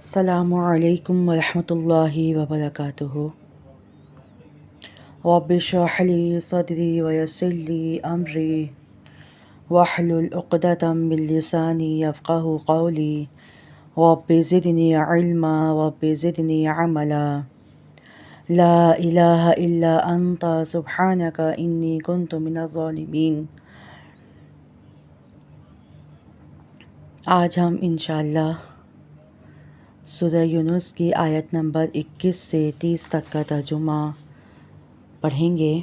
السلام علیکم ورحمۃ اللہ وبرکاتہ۔ رب اشرح لی صدری ویسر لی امری واحلل عقدۃ من لسانی یفقہوا قولی رب زدنی علما رب زدنی عملا لا الہ الا انت سبحانک انی کنت من الظالمین۔ آج ہم انشاءاللہ سورہ یونس کی آیت نمبر 21 سے 30 تک کا ترجمہ پڑھیں گے۔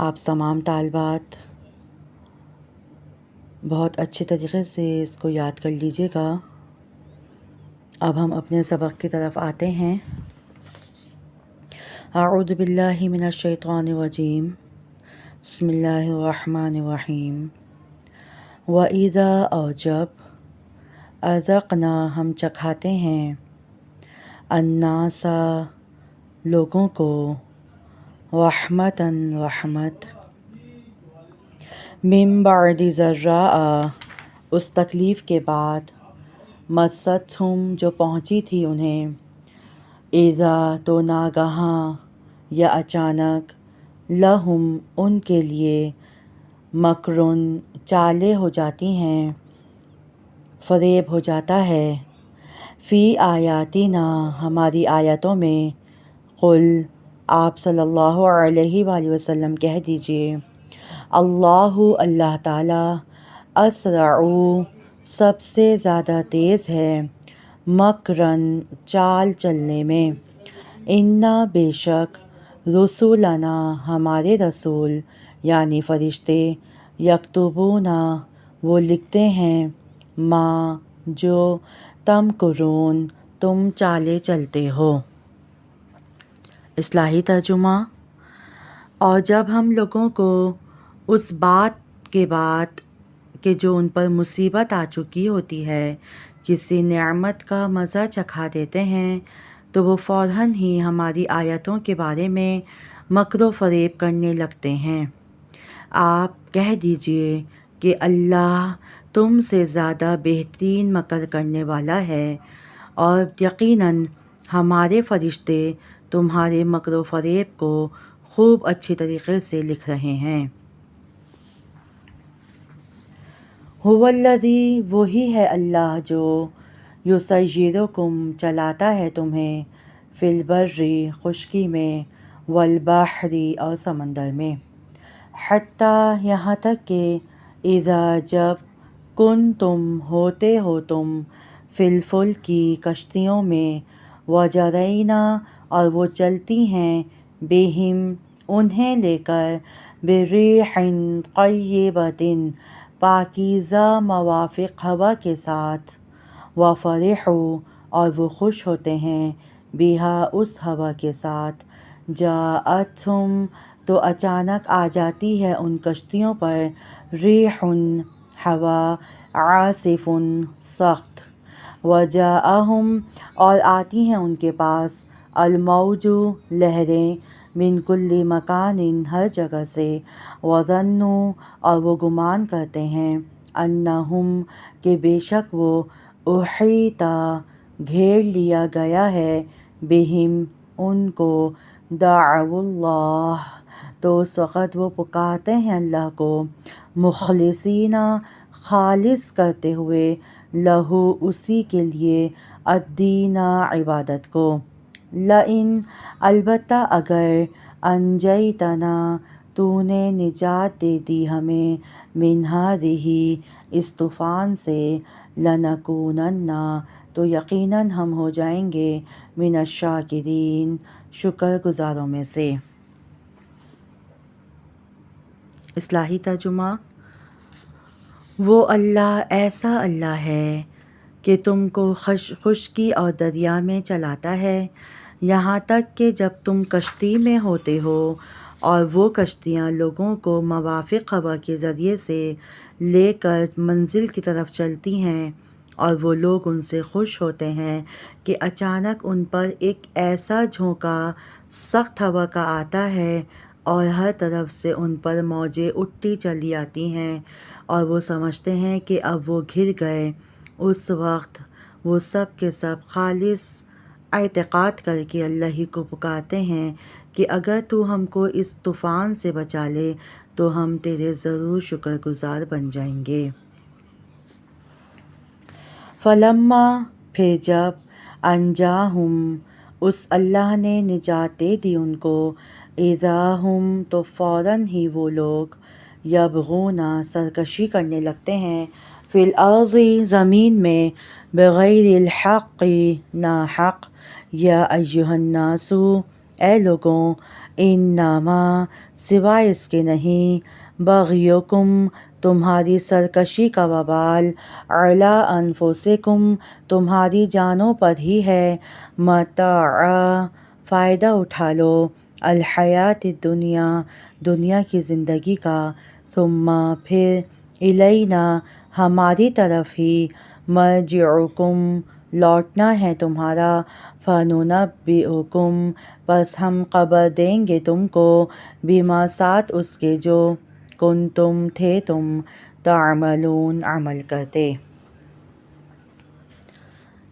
آپ تمام طالبات بہت اچھے طریقے سے اس کو یاد کر لیجیے گا۔ اب ہم اپنے سبق کی طرف آتے ہیں۔ اعوذ باللہ من الشیطان الرجیم، بسم اللہ الرحمن الرحیم۔ وَإِذَا اور جب اذقنا ہم چکھاتے ہیں الناس لوگوں کو رحمتاً رحمت من بعد ضراء اس تکلیف کے بعد مستہم جو پہنچی تھی انہیں اذا تو ناگہاں یا اچانک لہم ان کے لیے مکرن چالیں ہو جاتی ہیں، فریب ہو جاتا ہے، فی آیاتنا ہماری آیتوں میں، قل آپ صلی اللہ علیہ وآلہ وسلم کہہ دیجئے، اللہ تعالیٰ اسرع سب سے زیادہ تیز ہے، مکرن چال چلنے میں، انا بے شک رسولنا ہمارے رسول یعنی فرشتے یکتبون وہ لکھتے ہیں ما جو تمکرون تم چالیں چلتے ہو۔ اصطلاحی ترجمہ: اور جب ہم لوگوں کو اس بات کے بعد کہ جو ان پر مصیبت آ چکی ہوتی ہے کسی نعمت کا مزہ چکھا دیتے ہیں تو وہ فوراً ہی ہماری آیتوں کے بارے میں مکر و فریب کرنے لگتے ہیں۔ آپ کہہ دیجئے کہ اللہ تم سے زیادہ بہترین مکر کرنے والا ہے، اور یقیناً ہمارے فرشتے تمہارے مکر و فریب کو خوب اچھی طریقے سے لکھ رہے ہیں۔ هو الذی وہی ہے اللہ جو یسیرکم چلاتا ہے تمہیں فی البر خشکی میں والبحر اور سمندر میں، حتیٰ یہاں تک کہ اذا جب کنتم ہوتے ہو تم فی الفلک کشتیوں میں وجرینا اور وہ چلتی ہیں بہم انہیں لے کر بریح طیبۃ پاکیزہ موافق ہوا کے ساتھ، وفرحوا اور وہ خوش ہوتے ہیں بہا اس ہوا کے ساتھ، جاءتہم تو اچانک آ جاتی ہے ان کشتیوں پر ریح ہوا عاصف سخت، وجاءہم اور آتی ہیں ان کے پاس الموج لہریں من کل مکان ہر جگہ سے، وظنوا اور وہ گمان کرتے ہیں انہم کہ بے شک وہ احیط گھیر لیا گیا ہے بہم ان کو، دعوا اللہ تو اس وقت وہ پکارتے ہیں اللہ کو مخلصین خالص کرتے ہوئے لہو اسی کے لیے الدین عبادت کو، لئن البتہ اگر انجیتنا تو نے نجات دے دی ہمیں من ہذہ اس طوفان سے، لنکونن تو یقیناً ہم ہو جائیں گے من الشاکرین شکر گزاروں میں سے۔ اصطلاحی ترجمہ: وہ اللہ ایسا اللہ ہے کہ تم کو خشکی اور دریا میں چلاتا ہے، یہاں تک کہ جب تم کشتی میں ہوتے ہو اور وہ کشتیاں لوگوں کو موافق ہوا کے ذریعے سے لے کر منزل کی طرف چلتی ہیں، اور وہ لوگ ان سے خوش ہوتے ہیں کہ اچانک ان پر ایک ایسا جھونکا سخت ہوا کا آتا ہے اور ہر طرف سے ان پر موجیں اٹھتی چلی آتی ہیں، اور وہ سمجھتے ہیں کہ اب وہ گھر گئے، اس وقت وہ سب کے سب خالص اعتقاد کر کے اللہ ہی کو پکارتے ہیں کہ اگر تو ہم کو اس طوفان سے بچا لے تو ہم تیرے ضرور شکر گزار بن جائیں گے۔ فلما پھر جب انجاہم اس اللہ نے نجات دے دی ان کو، اذا ہم تو فوراً ہی وہ لوگ یبغون سرکشی کرنے لگتے ہیں، فی الارض زمین میں، بغیر الحق ناحق، یا ایہا الناس اے لوگوں، انما سوائے اس کے نہیں، بغیکم تمہاری سرکشی کا وبال، علی انفسکم تمہاری جانوں پر ہی ہے، متاع فائدہ اٹھا لو، الحیات الدنیا دنیا کی زندگی کا، ثم پھر الینا ہماری طرف ہی، مرجعکم لوٹنا ہے تمہارا، فننبئکم پس ہم خبر دیں گے تم کو، بما ساتھ اس کے جو کنتم تھے تم تعملون عمل کرتے۔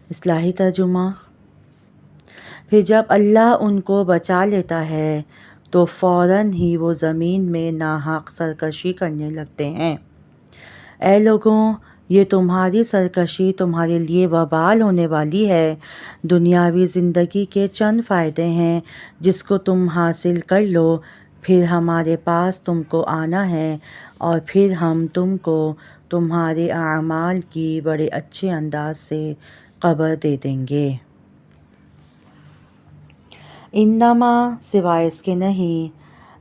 اصلاحی ترجمہ۔ پھر جب اللہ ان کو بچا لیتا ہے تو فوراً ہی وہ زمین میں ناحق سرکشی کرنے لگتے ہیں۔ اے لوگوں، یہ تمہاری سرکشی تمہارے لیے وبال ہونے والی ہے، دنیاوی زندگی کے چند فائدے ہیں جس کو تم حاصل کر لو، پھر ہمارے پاس تم کو آنا ہے اور پھر ہم تم کو تمہارے اعمال کی بڑے اچھے انداز سے خبر دے دیں گے۔ انما سوائے اس کے نہیں،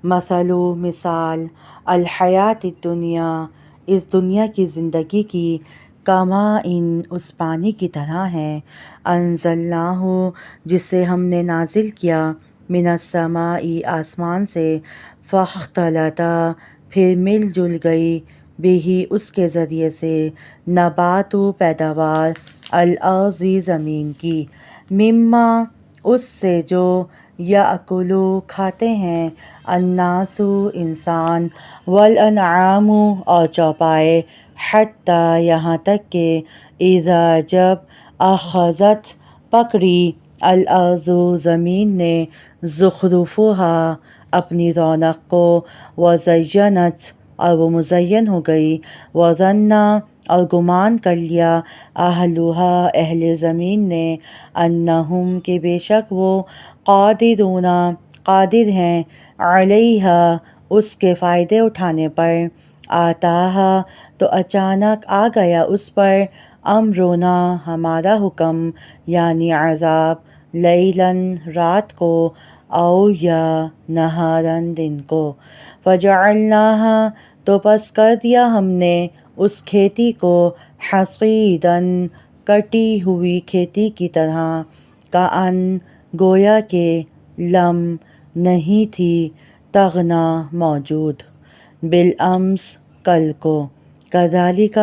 مثال الحیات الدنیا اس دنیا کی زندگی کی، کماء اس پانی کی طرح ہے، انزلناہ جسے ہم نے نازل کیا، من السماء آسمان سے، فاختلط پھر مل جل گئی، بہ اس کے ذریعے سے، نبات پیداوار، الارض زمین کی، مما اس سے جو یاکلو کھاتے ہیں، الناس انسان، والانعام اور چوپائے، حتی یہاں تک کہ اذا جب اخذت پکڑی، الارض زمین نے، زخرفہا اپنی رونق کو، وزینت اور وہ مزین ہو گئی، وظن اور گمان کر لیا، اہلھا اہل زمین نے، انہم کہ بے شک وہ، قادرون قادر ہیں، علیہا اس کے فائدے اٹھانے پر، آتاہا تو اچانک آ گیا اس پر، امرنا ہمارا حکم یعنی عذاب، لیلاً رات کو، او یا نہاراً دن کو، فجعلناہا تو پس کر دیا ہم نے اس کھیتی کو، حصیداً کٹی ہوئی کھیتی کی طرح، کأن گویا کہ لم نہیں تھی، تغنا موجود، بالامس کل کو، کذالک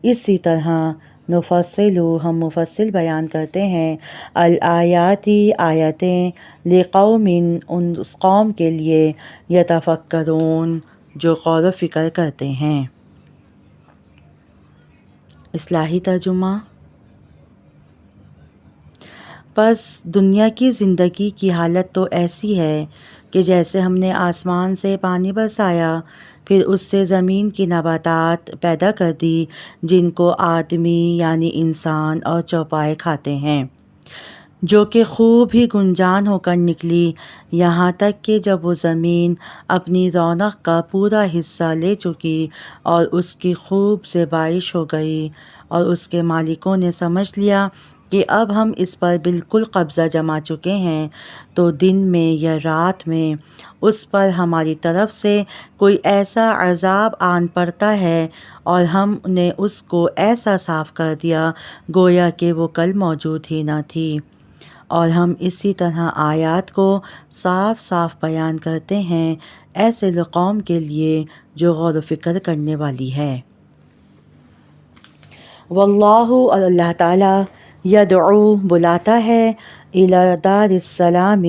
اسی طرح، نفصل ہم مفصل بیان کرتے ہیں، الآیات آیتیں، لقوم اس قوم کے لیے، یتفکرون جو غور و فکر کرتے ہیں۔ اصلاحی ترجمہ۔ پس دنیا کی زندگی کی حالت تو ایسی ہے کہ جیسے ہم نے آسمان سے پانی برسایا، پھر اس سے زمین کی نباتات پیدا کر دی جن کو آدمی یعنی انسان اور چوپائے کھاتے ہیں، جو کہ خوب ہی گنجان ہو کر نکلی، یہاں تک کہ جب وہ زمین اپنی رونق کا پورا حصہ لے چکی اور اس کی خوب سے بارش ہو گئی اور اس کے مالکوں نے سمجھ لیا کہ اب ہم اس پر بالکل قبضہ جما چکے ہیں، تو دن میں یا رات میں اس پر ہماری طرف سے کوئی ایسا عذاب آن پڑتا ہے اور ہم نے اس کو ایسا صاف کر دیا گویا کہ وہ کل موجود ہی نہ تھی، اور ہم اسی طرح آیات کو صاف صاف بیان کرتے ہیں ایسے قوم کے لیے جو غور و فکر کرنے والی ہے۔ واللہ اور اللہ تعالیٰ، یدعو بلاتا ہے، الی دار السلام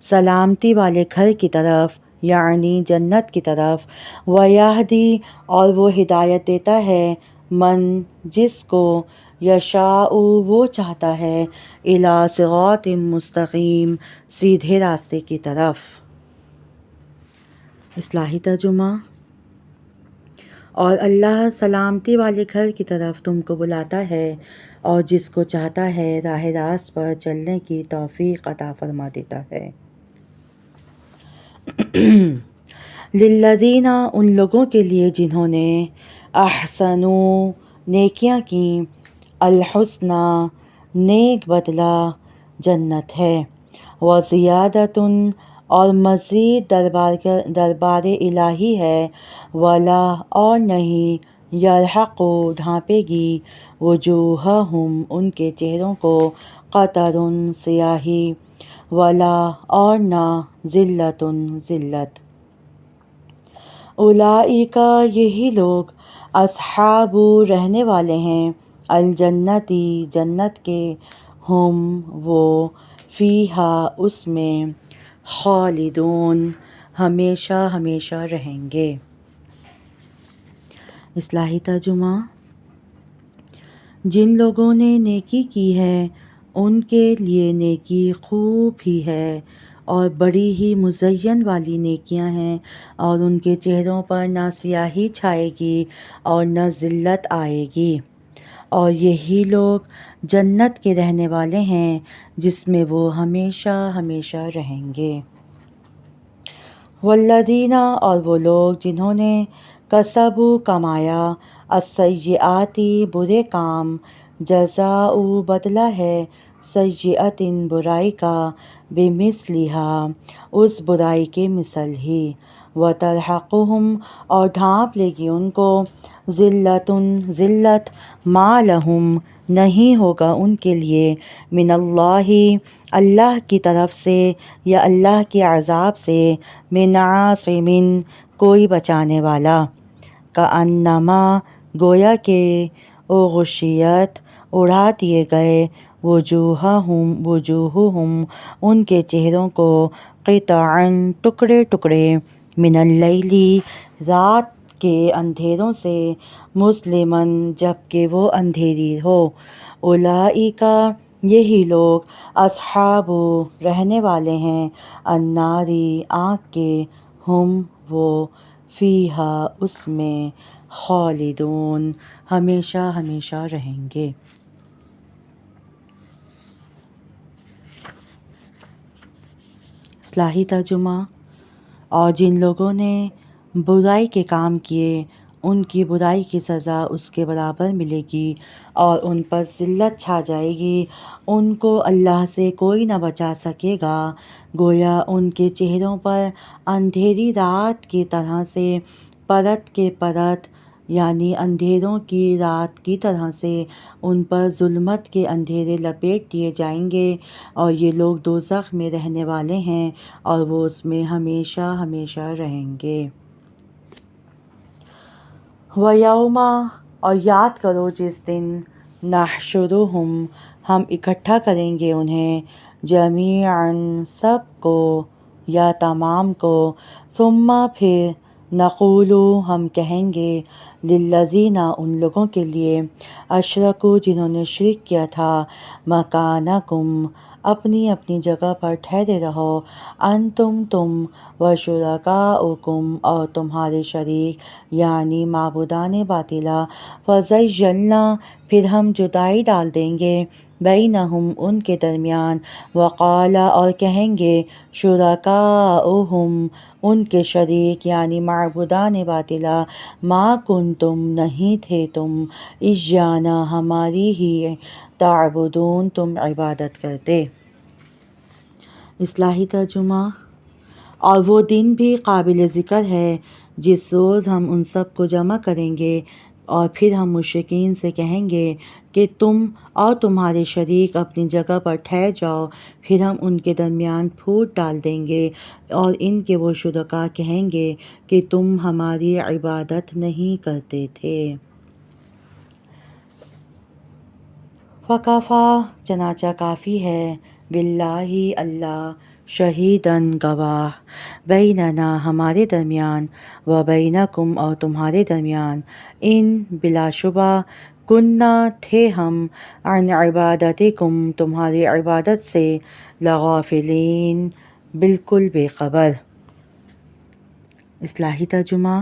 سلامتی والے گھر کی طرف، یعنی جنت کی طرف، ویہدی اور وہ ہدایت دیتا ہے، من جس کو یشاء وہ چاہتا ہے الی صراط مستقیم سیدھے راستے کی طرف۔ اصلاحی ترجمہ: اور اللہ سلامتی والے گھر کی طرف تم کو بلاتا ہے اور جس کو چاہتا ہے راہ راست پر چلنے کی توفیق عطا فرما دیتا ہے۔ للذین ان لوگوں کے لیے جنہوں نے احسنوا نیکیاں کیں، الحسنی نیک بدلہ جنت ہے، وزیادۃ اور مزید دربار الہی ہے، ولا اور نہیں یرحق ڈھانپے گی وجوہہم ان کے چہروں کو قطر سیاہی، ولا اور نہ ذلۃ ذلت۔ اولئک یہی لوگ اصحاب رہنے والے ہیں الجنتی جنت کے، ہم وہ فیہا اس میں خالدون ہمیشہ ہمیشہ رہیں گے۔ اصلاحی ترجمہ: جن لوگوں نے نیکی کی ہے ان کے لیے نیکی خوب ہی ہے اور بڑی ہی مزین والی نیکیاں ہیں، اور ان کے چہروں پر نہ سیاہی چھائے گی اور نہ ذلت آئے گی، اور یہی لوگ جنت کے رہنے والے ہیں جس میں وہ ہمیشہ ہمیشہ رہیں گے۔ والذین اور وہ لوگ جنہوں نے کسبوا کمایا السیئات برے کام، جزاء بدلہ ہے سیئۃ برائی کا، بمثلہا اس برائی کے مثل ہی، وترہقہم اور ڈھانپ لے گی ان کو ذلۃ ذلت، ما لہم نہیں ہوگا ان کے لیے من اللہ اللہ کی طرف سے یا اللہ کے عذاب سے من عاصم کوئی بچانے والا، کأنما گویا کہ اغشیت اڑا دیے گئے وجوہہم ان کے چہروں کو قطعا ٹکڑے ٹکڑے من اللیل رات کے اندھیروں سے مظلما جبکہ وہ اندھیری ہو، اولئک یہی لوگ اصحاب رہنے والے ہیں النار آگ کے، ہم وہ فیہا اس میں خالدون ہمیشہ ہمیشہ رہیں گے۔ اصلاحی ترجمہ: اور جن لوگوں نے برائی کے کام کیے ان کی برائی کی سزا اس کے برابر ملے گی اور ان پر ذلت چھا جائے گی، ان کو اللہ سے کوئی نہ بچا سکے گا، گویا ان کے چہروں پر اندھیری رات کی طرح سے پرت کے پرت، یعنی اندھیروں کی رات کی طرح سے ان پر ظلمت کے اندھیرے لپیٹ دیے جائیں گے، اور یہ لوگ دوزخ میں رہنے والے ہیں اور وہ اس میں ہمیشہ ہمیشہ رہیں گے۔ وَيَوْمَ اور یاد کرو جس دن نحشرہم ہم اکٹھا کریں گے انہیں جمیعاً سب کو یا تمام کو، ثم پھر نقول ہم کہیں گے للذین ان لوگوں کے لیے اشرکوا جنہوں نے شرک کیا تھا، مکانکم اپنی اپنی جگہ پر ٹھہرے رہو، انتم تم وشرکاؤکم اور تمہارے شریک یعنی معبودان باطلہ، فزیلنا پھر ہم جدائی ڈال دیں گے بینہم ان کے درمیان، وقال اور کہیں گے شرکاؤہم ان کے شریک یعنی معبودان باطلہ، ما کنتم نہیں تھے تم ایانا ہماری ہی تعبدون تم عبادت کرتے۔ اصلاحی ترجمہ: اور وہ دن بھی قابل ذکر ہے جس روز ہم ان سب کو جمع کریں گے اور پھر ہم مشرکین سے کہیں گے کہ تم اور تمہارے شریک اپنی جگہ پر ٹھہر جاؤ، پھر ہم ان کے درمیان پھوٹ ڈال دیں گے اور ان کے وہ شرکاء کہیں گے کہ تم ہماری عبادت نہیں کرتے تھے۔ فَكَفَىٰ چنانچہ کافی ہے باللہ اللہ شہیدن گواہ بیننا ہمارے درمیان و بینکم اور تمہارے درمیان ان بلا شبہ کننا تھے ہم عن عبادتکم تمہاری عبادت سے لغافلین بالکل بے خبر۔ اصلاحی ترجمہ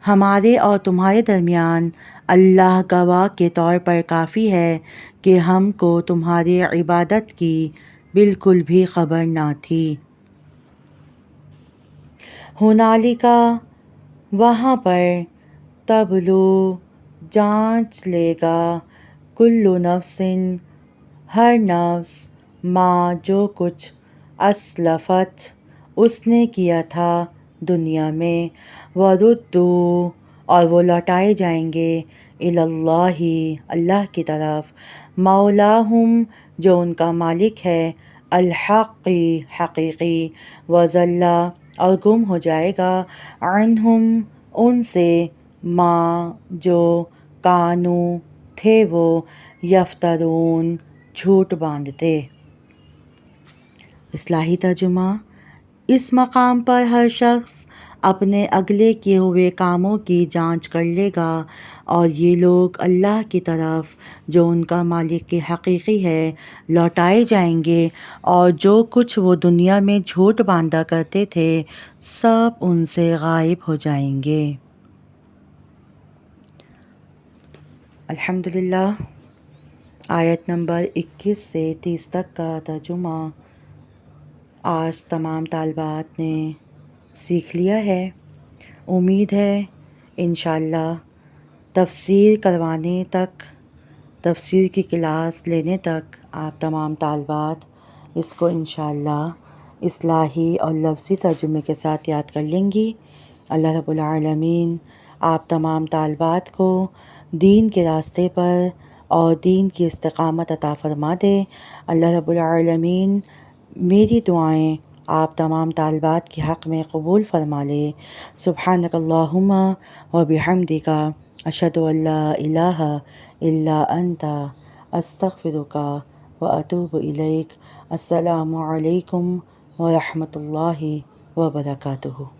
ہمارے اور تمہارے درمیان اللہ گواہ کے طور پر کافی ہے کہ ہم کو تمہاری عبادت کی بالکل بھی خبر نہ تھی۔ ہنالکا وہاں پر تبلو جانچ لے گا کلو نفس ہر نفس ما جو کچھ اسلفت اس نے کیا تھا دنیا میں وردو اور وہ لوٹائے جائیں گے اللہ اللہ کی طرف مولاہم جو ان کا مالک ہے الحقی حقیقی وضلہ اور گم ہو جائے گا عنہم ان سے ما جو کانو تھے وہ یفترون جھوٹ باندھتے۔ اصلاحی ترجمہ اس مقام پر ہر شخص اپنے اگلے کیے ہوئے کاموں کی جانچ کر لے گا اور یہ لوگ اللہ کی طرف جو ان کا مالک حقیقی ہے لوٹائے جائیں گے اور جو کچھ وہ دنیا میں جھوٹ باندھا کرتے تھے سب ان سے غائب ہو جائیں گے۔ الحمدللہ آیت نمبر 21 سے 30 تک کا ترجمہ آج تمام طالبات نے سیکھ لیا ہے۔ امید ہے انشاءاللہ تفسیر کروانے تک، تفسیر کی کلاس لینے تک آپ تمام طالبات اس کو انشاءاللہ اصلاحی اور لفظی ترجمے کے ساتھ یاد کر لیں گی۔ اللہ رب العالمین آپ تمام طالبات کو دین کے راستے پر اور دین کی استقامت عطا فرما دے۔ اللہ رب العالمین میری دعائیں آپ تمام طالبات کے حق میں قبول فرما لے۔ سبحانک اللہم و بحمدک اشہد ان لا الہ الا انت استغفرک و اتوب الیک۔ السلام علیکم ورحمۃ اللہ وبرکاتہ۔